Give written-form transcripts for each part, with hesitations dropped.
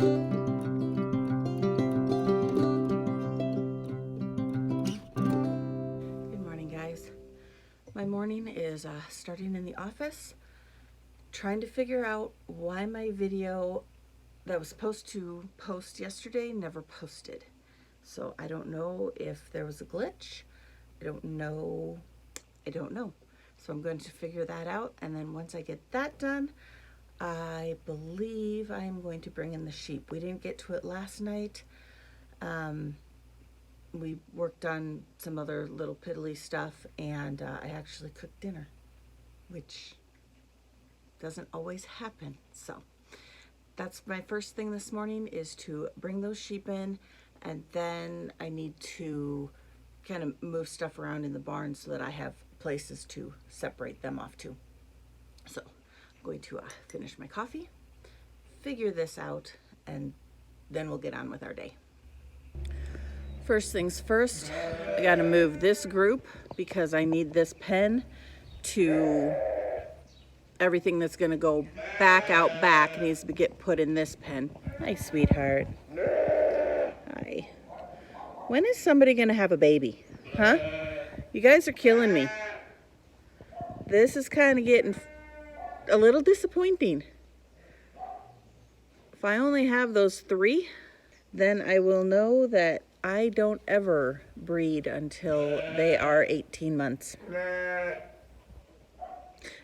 Good morning, guys. My morning is starting in the office, trying to figure out why my video that was supposed to post yesterday never posted. So I don't know if there was a glitch. I don't know. So I'm going to figure that out, and then once I get that done, I believe I'm going to bring in the sheep. We didn't get to it last night. We worked on some other little piddly stuff, and I actually cooked dinner, which doesn't always happen. So that's my first thing this morning, is to bring those sheep in, and then I need to kind of move stuff around in the barn so that I have places to separate them off to. So I'm going to finish my coffee, figure this out, and then we'll get on with our day. First things first, I got to move this group because I need this pen to, everything that's going to go back out back needs to get put in this pen. Hi, sweetheart. Hi. When is somebody going to have a baby? Huh? You guys are killing me. This is kind of getting a little disappointing. If I only have those 3, then I will know that I don't ever breed until they are 18 months.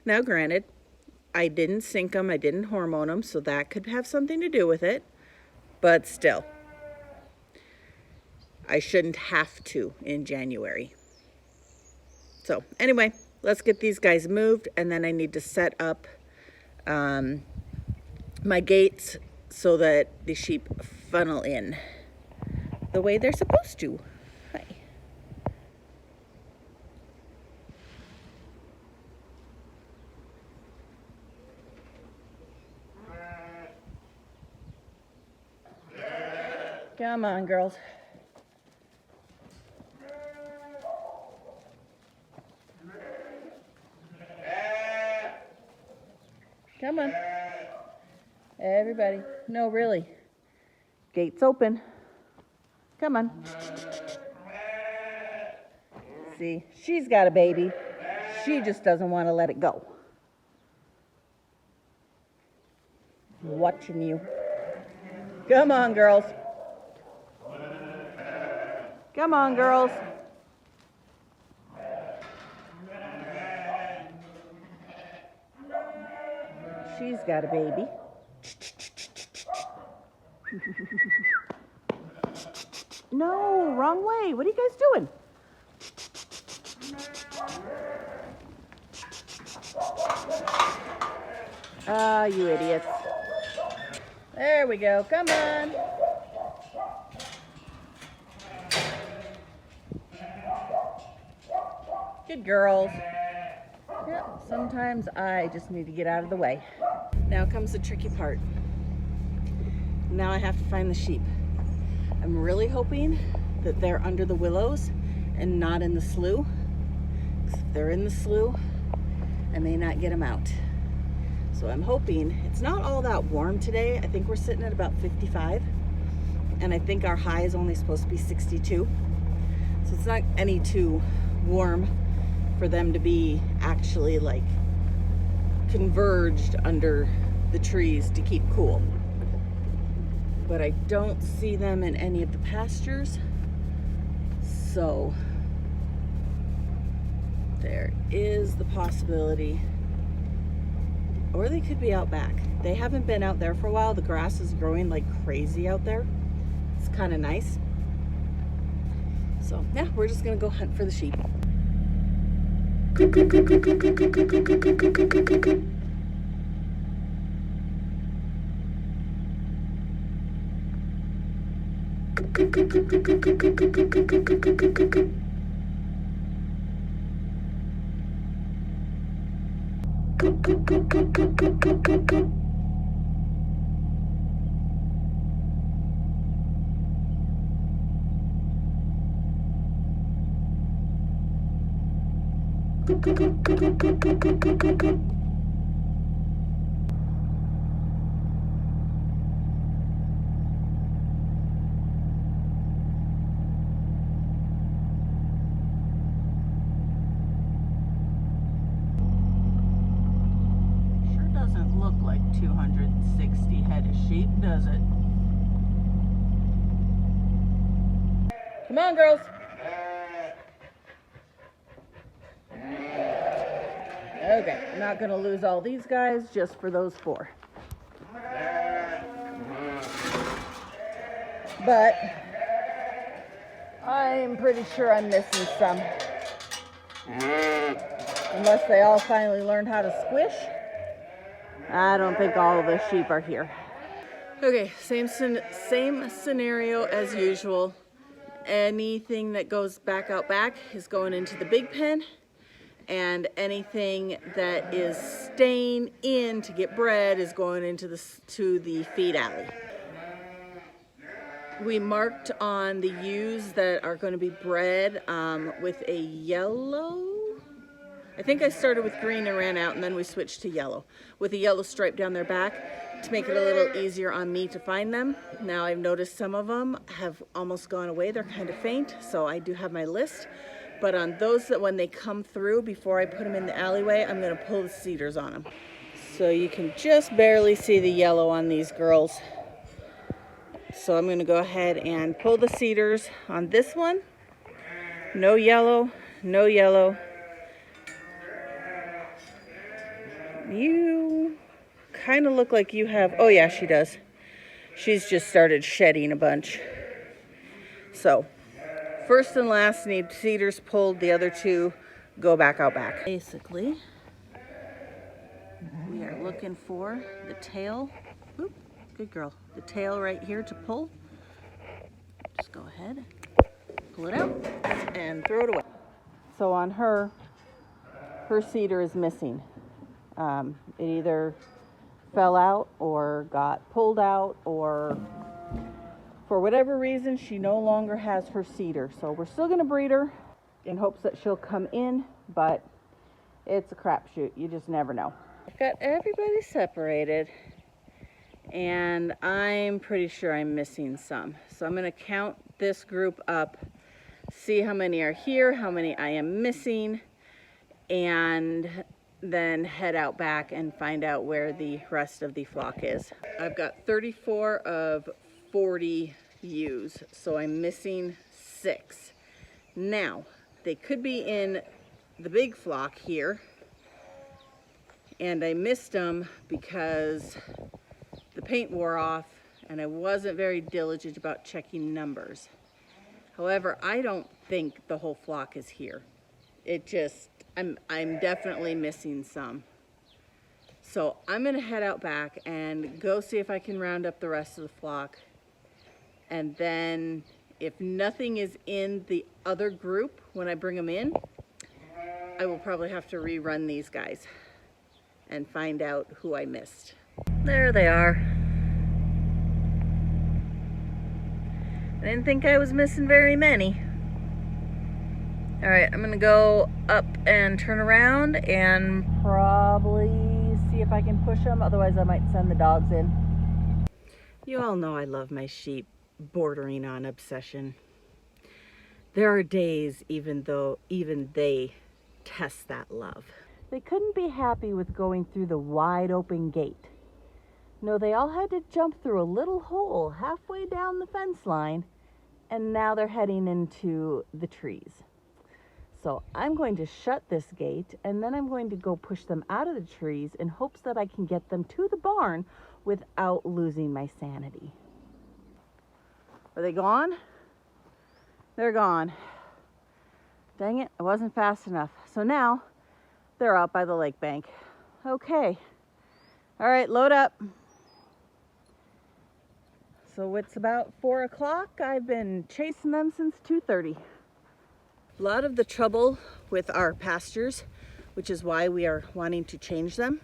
Now, granted, I didn't sink them, I didn't hormone them, so that could have something to do with it. But still, I shouldn't have to in January. So anyway, let's get these guys moved, and then I need to set up my gates so that the sheep funnel in the way they're supposed to. Hi. Come on, girls. Come on. Everybody. No, really. Gates open. Come on. See, she's got a baby. She just doesn't want to let it go. Watching you. Come on, girls. Come on, girls. She's got a baby. No, wrong way. What are you guys doing? Ah, you idiots. There we go. Come on. Good girls. Yeah, sometimes I just need to get out of the way. Now comes the tricky part. Now I have to find the sheep. I'm really hoping that they're under the willows and not in the slough. If they're in the slough, I may not get them out. So I'm hoping, it's not all that warm today. I think we're sitting at about 55. And I think our high is only supposed to be 62. So it's not any too warm for them to be actually like converged under the trees to keep cool. But I don't see them in any of the pastures. So there is the possibility, or they could be out back. They haven't been out there for a while. The grass is growing like crazy out there. It's kind of nice. So yeah, we're just gonna go hunt for the sheep. 260 head of sheep, does it? Come on, girls. Okay, I'm not gonna lose all these guys just for those 4. But I'm pretty sure I'm missing some. Unless they all finally learned how to squish. I don't think all of the sheep are here. Okay, same scenario as usual. Anything that goes back out back is going into the big pen, and anything that is staying in to get bred is going into the feed alley. We marked on the ewes that are going to be bred with a yellow. I think I started with green and ran out, and then we switched to yellow with a yellow stripe down their back to make it a little easier on me to find them. Now I've noticed some of them have almost gone away. They're kind of faint, so I do have my list. But on those that when they come through, before I put them in the alleyway, I'm going to pull the cedars on them. So you can just barely see the yellow on these girls. So I'm going to go ahead and pull the cedars on this one. No yellow, no yellow. You kind of look like you have, oh yeah, she does. She's just started shedding a bunch. So first and last need cedars pulled, the other 2 go back out back. Basically, we are looking for the tail. Oop, good girl. The tail right here to pull. Just go ahead, pull it out, and throw it away. So on her cedar is missing. It either fell out or got pulled out, or for whatever reason she no longer has her cedar. So we're still going to breed her in hopes that she'll come in, but it's a crapshoot. You just never know. I've got everybody separated, and I'm pretty sure I'm missing some. So I'm going to count this group up, see how many are here, how many I am missing, and then head out back and find out where the rest of the flock is. I've got 34 of 40 ewes, so I'm missing 6. Now, they could be in the big flock here, and I missed them because the paint wore off and I wasn't very diligent about checking numbers. However, I don't think the whole flock is here. It just, I'm definitely missing some. So I'm gonna head out back and go see if I can round up the rest of the flock. And then if nothing is in the other group when I bring them in, I will probably have to rerun these guys and find out who I missed. There they are. I didn't think I was missing very many. All right, I'm gonna go up and turn around and probably see if I can push them. Otherwise, I might send the dogs in. You all know I love my sheep, bordering on obsession. There are days even they test that love. They couldn't be happy with going through the wide open gate. No, they all had to jump through a little hole halfway down the fence line, and now they're heading into the trees. So I'm going to shut this gate, and then I'm going to go push them out of the trees in hopes that I can get them to the barn without losing my sanity. Are they gone? They're gone. Dang it, I wasn't fast enough. So now they're out by the lake bank. Okay. All right, load up. So it's about 4 o'clock. I've been chasing them since 2:30. A lot of the trouble with our pastures, which is why we are wanting to change them,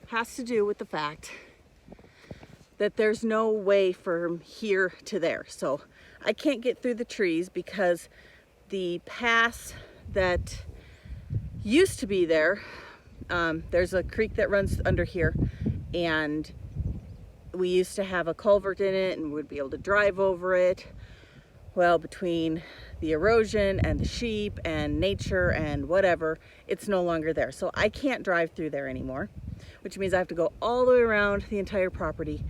has to do with the fact that there's no way from here to there. So I can't get through the trees because the pass that used to be there, there's a creek that runs under here, and we used to have a culvert in it and would be able to drive over it. Well, between the erosion and the sheep and nature and whatever, it's no longer there. So I can't drive through there anymore, which means I have to go all the way around the entire property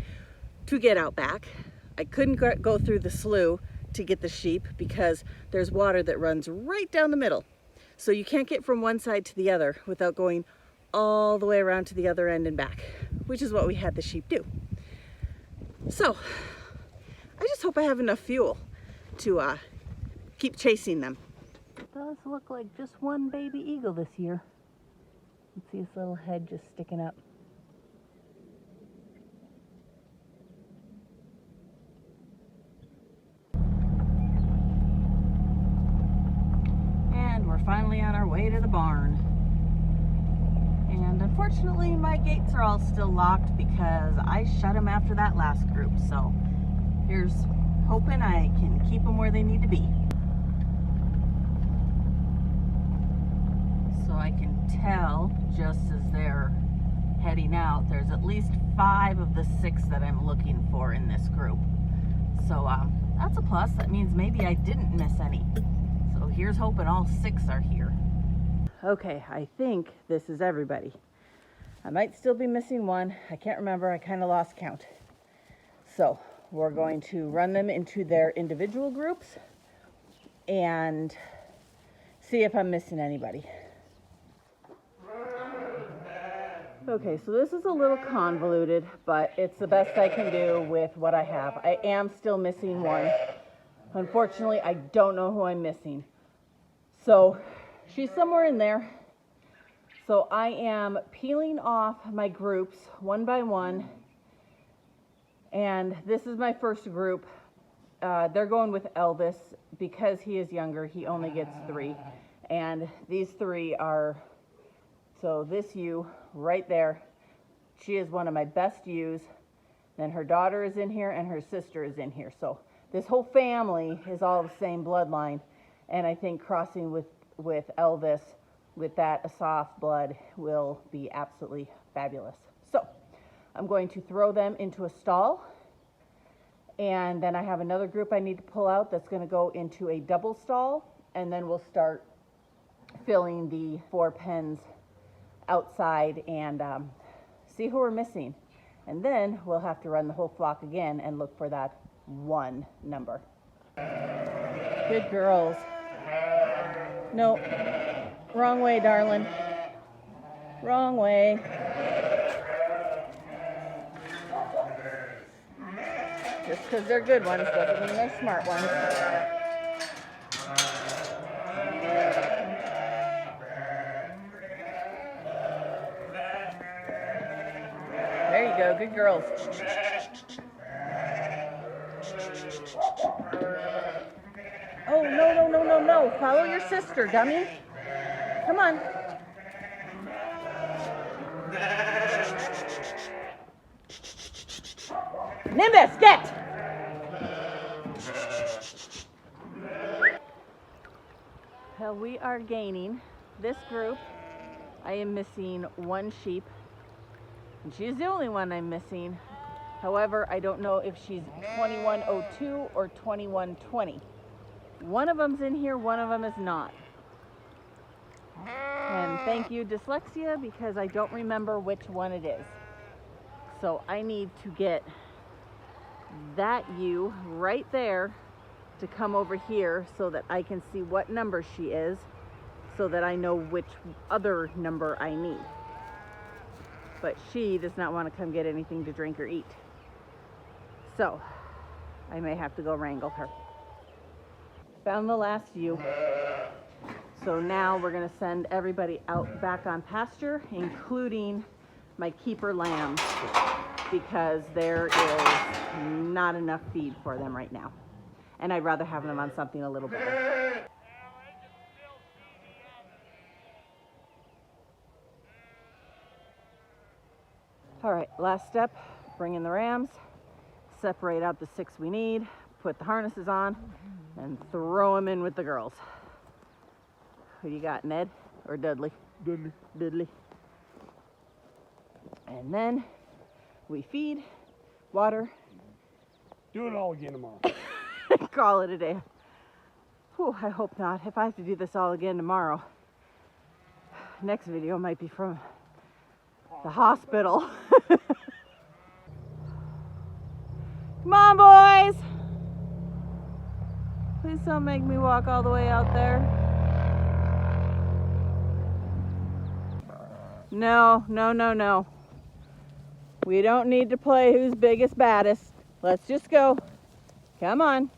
to get out back. I couldn't go through the slough to get the sheep because there's water that runs right down the middle. So you can't get from one side to the other without going all the way around to the other end and back, which is what we had the sheep do. So I just hope I have enough fuel to keep chasing them. It does look like just one baby eagle this year. Let's see his little head just sticking up. And we're finally on our way to the barn. And unfortunately my gates are all still locked because I shut them after that last group. So here's hoping I can keep them where they need to be. So I can tell just as they're heading out, there's at least 5 of the 6 that I'm looking for in this group. So that's a plus. That means maybe I didn't miss any. So here's hoping all 6 are here. Okay, I think this is everybody. I might still be missing one. I can't remember. I kind of lost count. So we're going to run them into their individual groups and see if I'm missing anybody. Okay, so this is a little convoluted, but it's the best I can do with what I have. I am still missing one. Unfortunately, I don't know who I'm missing. So she's somewhere in there. So I am peeling off my groups one by one. And this is my first group. They're going with Elvis because he is younger. He only gets 3. And these 3 are, so this ewe right there, she is one of my best ewes. Then her daughter is in here and her sister is in here. So this whole family is all the same bloodline. And I think crossing with Elvis with that Asaf blood will be absolutely fabulous. So I'm going to throw them into a stall, and then I have another group I need to pull out that's going to go into a double stall, and then we'll start filling the 4 pens outside and see who we're missing. And then we'll have to run the whole flock again and look for that 1 number. Good girls. No, wrong way, darling. Wrong way. Just because they're good ones doesn't mean they're smart ones. There you go, good girls. Oh, no. Follow your sister, dummy. Come on. Nimbus, get! Well, we are gaining. This group, I am missing 1 sheep. And she's the only one I'm missing. However, I don't know if she's 2102 or 2120. One of them's in here, one of them is not. And thank you, dyslexia, because I don't remember which one it is. So I need to get that ewe right there to come over here so that I can see what number she is, so that I know which other number I need. But she does not want to come get anything to drink or eat. So I may have to go wrangle her. Found the last ewe. So now we're going to send everybody out back on pasture, including my keeper lambs, because there is not enough feed for them right now. And I'd rather have them on something a little better. All right, last step, bring in the rams, separate out the 6 we need, put the harnesses on, and throw them in with the girls. Who you got, Ned or Dudley? Dudley. Dudley. And then we feed, water. Do it all again tomorrow. Call it a day. Whew, I hope not. If I have to do this all again tomorrow, next video might be from the hospital. Come on, boys. Please don't make me walk all the way out there. No, no, no, no. We don't need to play who's biggest, baddest. Let's just go. Come on.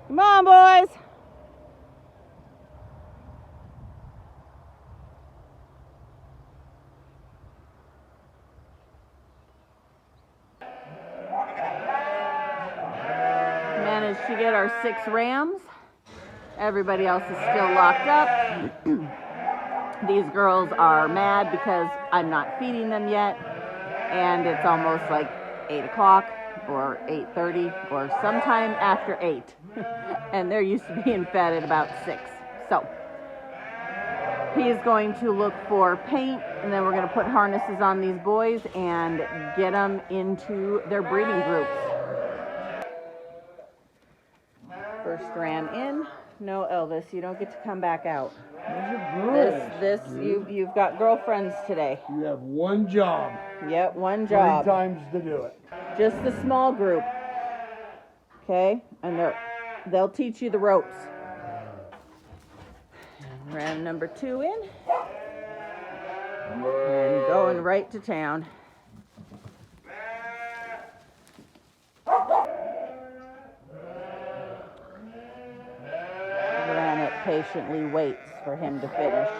Come on, boys. Managed to get our 6 rams. Everybody else is still locked up. These girls are mad because I'm not feeding them yet, and it's almost like 8 o'clock or 8:30 or sometime after 8. And they're used to being fed at about 6. So he's going to look for paint, and then we're going to put harnesses on these boys and get them into their breeding groups. First ram in. No, Elvis, you don't get to come back out. You've got girlfriends today. You have one job. Yep, one job. 3 times to do it. Just the small group. Okay? And they'll teach you the ropes. Ram number 2 in. And going right to town. Granite patiently waits for him to finish.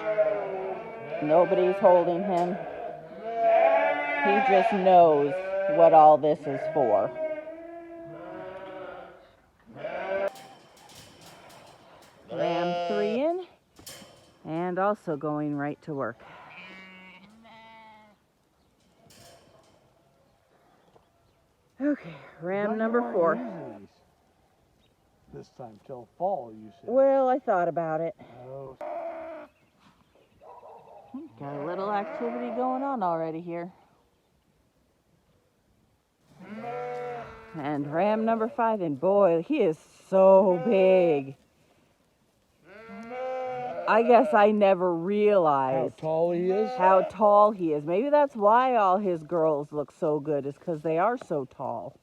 Nobody's holding him. He just knows what all this is for. Ram 3 in, and also going right to work. Okay, ram number 4. This time till fall, you said. Well, I thought about it. Oh. Got a little activity going on already here. And ram number 5, and boy, he is so big. I guess I never realized How tall he is? how tall he is. Maybe that's why all his girls look so good, is because they are so tall.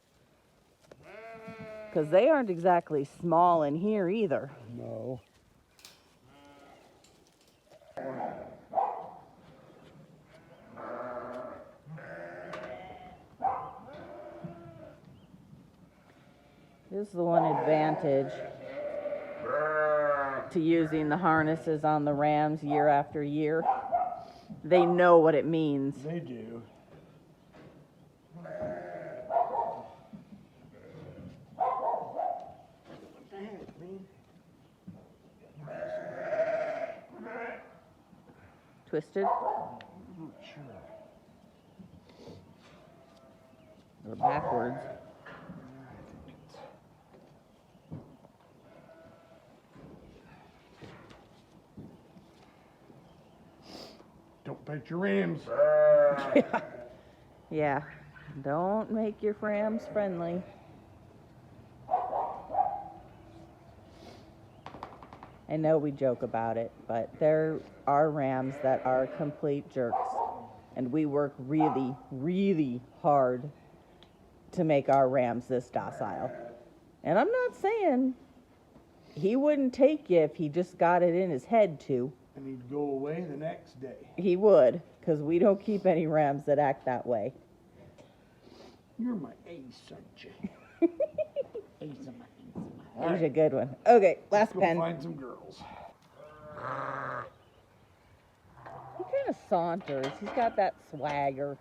Because they aren't exactly small in here either. No. This is the one advantage to using the harnesses on the rams year after year. They know what it means. They do. Twisted I'm not sure. or backwards. Don't pet your rams. Yeah, don't make your rams friendly. I know we joke about it, but there are rams that are complete jerks. And we work really, really hard to make our rams this docile. And I'm not saying he wouldn't take you if he just got it in his head to. And he'd go away the next day. He would, because we don't keep any rams that act that way. You're my ace, aren't you? Ace of mine. Here's a good one. Okay, last Go pen. find some girls. He kind of saunters. He's got that swagger.